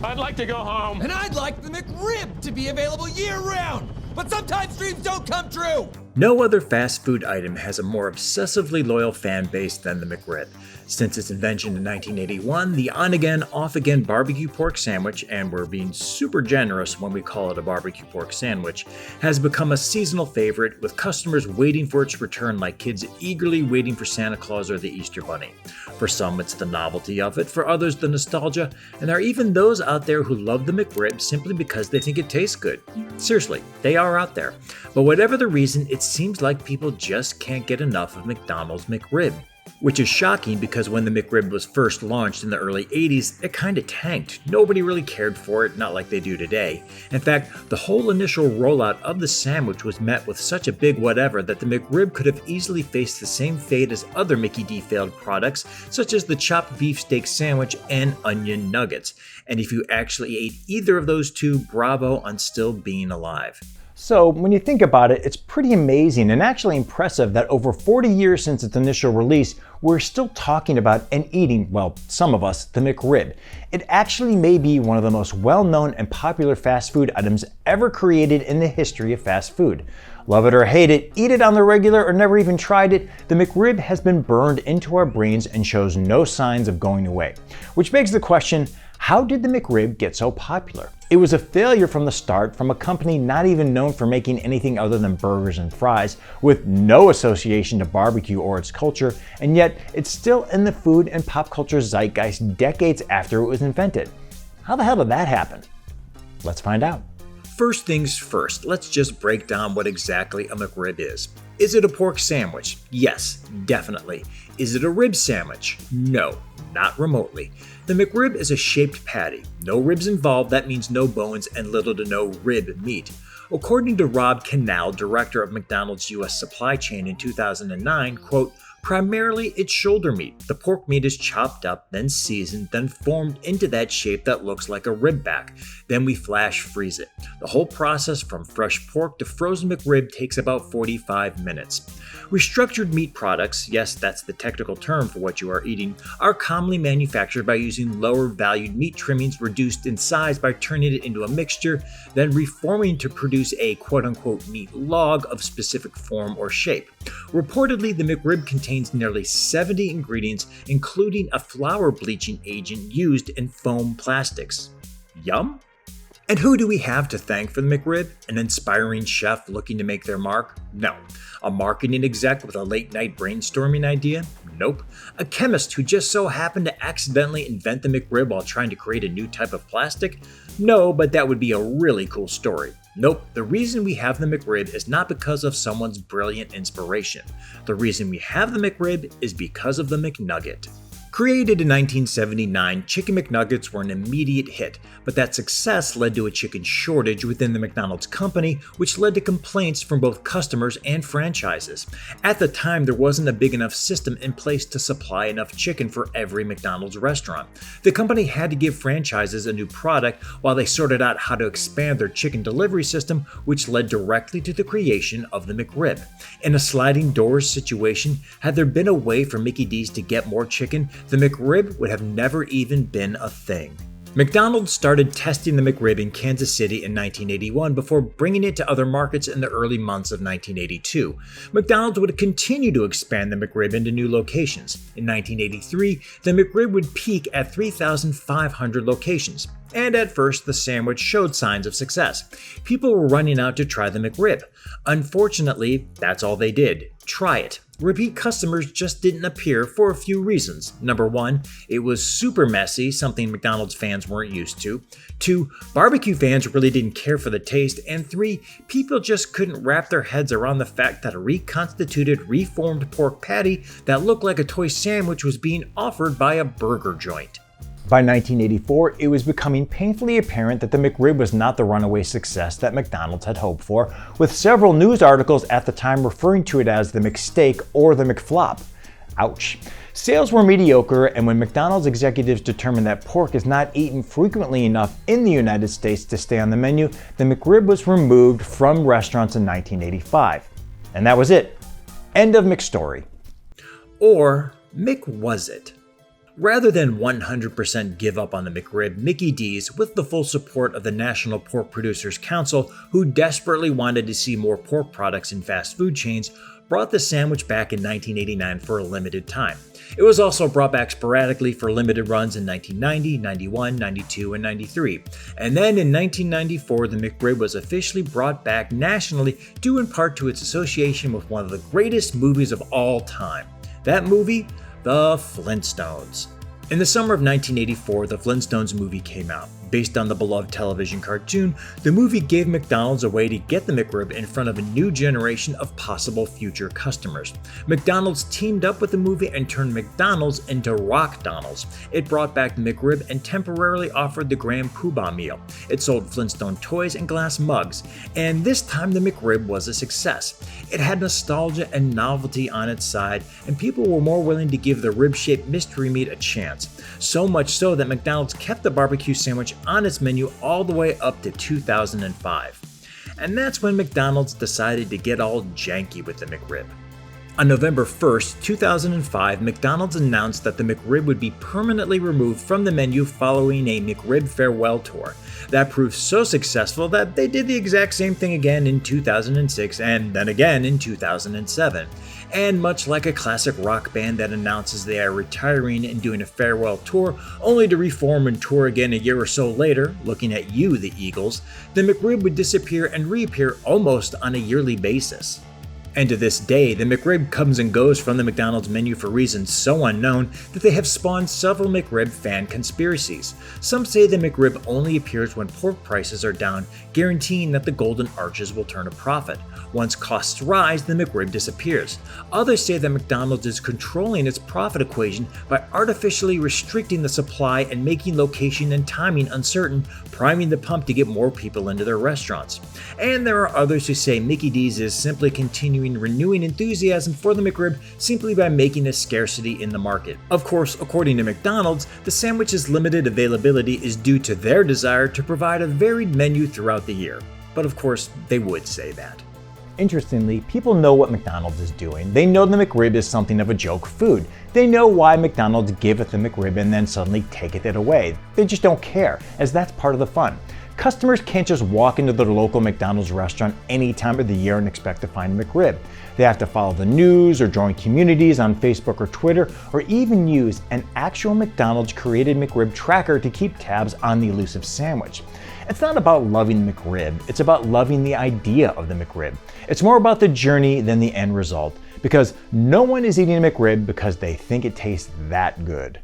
I'd like to go home. And I'd like the McRib to be available year-round. But sometimes dreams don't come true. No other fast food item has a more obsessively loyal fan base than the McRib. Since its invention in 1981, the on-again, off-again barbecue pork sandwich, and we're being super generous when we call it a barbecue pork sandwich, has become a seasonal favorite, with customers waiting for its return like kids eagerly waiting for Santa Claus or the Easter Bunny. For some, it's the novelty of it, for others, the nostalgia, and there are even those out there who love the McRib simply because they think it tastes good. Seriously, they are out there. But whatever the reason, it seems like people just can't get enough of McDonald's McRib. Which is shocking because when the McRib was first launched in the early 80s, it kinda tanked. Nobody really cared for it, not like they do today. In fact, the whole initial rollout of the sandwich was met with such a big whatever that the McRib could have easily faced the same fate as other Mickey D failed products, such as the chopped beef steak sandwich and onion nuggets. And if you actually ate either of those two, bravo on still being alive. So when you think about it, it's pretty amazing and actually impressive that over 40 years since its initial release, we're still talking about and eating, well, some of us, the McRib. It actually may be one of the most well-known and popular fast food items ever created in the history of fast food. Love it or hate it, eat it on the regular or never even tried it, the McRib has been burned into our brains and shows no signs of going away. Which begs the question, how did the McRib get so popular? It was a failure from the start from a company not even known for making anything other than burgers and fries, with no association to barbecue or its culture, and yet it's still in the food and pop culture zeitgeist decades after it was invented. How the hell did that happen? Let's find out. First things first, let's just break down what exactly a McRib is. Is it a pork sandwich? Yes, definitely. Is it a rib sandwich? No, not remotely. The McRib is a shaped patty. No ribs involved, that means no bones and little to no rib meat. According to Rob Canal, director of McDonald's US supply chain in 2009, quote, primarily it's shoulder meat. The pork meat is chopped up, then seasoned, then formed into that shape that looks like a rib back. Then we flash freeze it. The whole process from fresh pork to frozen McRib takes about 45 minutes. Restructured meat products, yes, that's the technical term for what you are eating, are commonly manufactured by using lower valued meat trimmings reduced in size by turning it into a mixture, then reforming to produce a quote-unquote meat log of specific form or shape. Reportedly, the McRib contains nearly 70 ingredients, including a flour bleaching agent used in foam plastics. Yum? And who do we have to thank for the McRib? An inspiring chef looking to make their mark? No. A marketing exec with a late-night brainstorming idea? Nope. A chemist who just so happened to accidentally invent the McRib while trying to create a new type of plastic? No, but that would be a really cool story. Nope, the reason we have the McRib is not because of someone's brilliant inspiration. The reason we have the McRib is because of the McNugget. Created in 1979, Chicken McNuggets were an immediate hit, but that success led to a chicken shortage within the McDonald's company, which led to complaints from both customers and franchises. At the time, there wasn't a big enough system in place to supply enough chicken for every McDonald's restaurant. The company had to give franchises a new product while they sorted out how to expand their chicken delivery system, which led directly to the creation of the McRib. In a sliding doors situation, had there been a way for Mickey D's to get more chicken, the McRib would have never even been a thing. McDonald's started testing the McRib in Kansas City in 1981 before bringing it to other markets in the early months of 1982. McDonald's would continue to expand the McRib into new locations. In 1983, the McRib would peak at 3,500 locations. And at first, the sandwich showed signs of success. People were running out to try the McRib. Unfortunately, that's all they did. Try it. Repeat customers just didn't appear for a few reasons. Number one, it was super messy, something McDonald's fans weren't used to. Two, barbecue fans really didn't care for the taste. And three, people just couldn't wrap their heads around the fact that a reconstituted, reformed pork patty that looked like a toy sandwich was being offered by a burger joint. By 1984, it was becoming painfully apparent that the McRib was not the runaway success that McDonald's had hoped for, with several news articles at the time referring to it as the McSteak or the McFlop. Ouch. Sales were mediocre, and when McDonald's executives determined that pork is not eaten frequently enough in the United States to stay on the menu, the McRib was removed from restaurants in 1985. And that was it. End of McStory. Or Mick was it? Rather than 100% give up on the McRib, Mickey D's, with the full support of the National Pork Producers Council, who desperately wanted to see more pork products in fast food chains, brought the sandwich back in 1989 for a limited time. It was also brought back sporadically for limited runs in 1990, 91, 92, and 93. And then in 1994, the McRib was officially brought back nationally due in part to its association with one of the greatest movies of all time. That movie? The Flintstones. In the summer of 1984, the Flintstones movie came out. Based on the beloved television cartoon, the movie gave McDonald's a way to get the McRib in front of a new generation of possible future customers. McDonald's teamed up with the movie and turned McDonald's into Rockdonald's. It brought back the McRib and temporarily offered the Grand Poobah meal. It sold Flintstone toys and glass mugs, and this time the McRib was a success. It had nostalgia and novelty on its side, and people were more willing to give the rib-shaped mystery meat a chance. So much so that McDonald's kept the barbecue sandwich on its menu all the way up to 2005. And that's when McDonald's decided to get all janky with the McRib. On November 1st, 2005, McDonald's announced that the McRib would be permanently removed from the menu following a McRib farewell tour. That proved so successful that they did the exact same thing again in 2006 and then again in 2007. And much like a classic rock band that announces they are retiring and doing a farewell tour, only to reform and tour again a year or so later, looking at you, the Eagles, the McRib would disappear and reappear almost on a yearly basis. And to this day, the McRib comes and goes from the McDonald's menu for reasons so unknown that they have spawned several McRib fan conspiracies. Some say the McRib only appears when pork prices are down, guaranteeing that the Golden Arches will turn a profit. Once costs rise, the McRib disappears. Others say that McDonald's is controlling its profit equation by artificially restricting the supply and making location and timing uncertain, priming the pump to get more people into their restaurants. And there are others who say Mickey D's is simply renewing enthusiasm for the McRib simply by making a scarcity in the market. Of course, according to McDonald's, the sandwich's limited availability is due to their desire to provide a varied menu throughout the year. But of course, they would say that. Interestingly, people know what McDonald's is doing. They know the McRib is something of a joke food. They know why McDonald's giveth the McRib and then suddenly taketh it away. They just don't care, as that's part of the fun. Customers can't just walk into their local McDonald's restaurant any time of the year and expect to find a McRib. They have to follow the news or join communities on Facebook or Twitter, or even use an actual McDonald's created McRib tracker to keep tabs on the elusive sandwich. It's not about loving the McRib, it's about loving the idea of the McRib. It's more about the journey than the end result, because no one is eating a McRib because they think it tastes that good.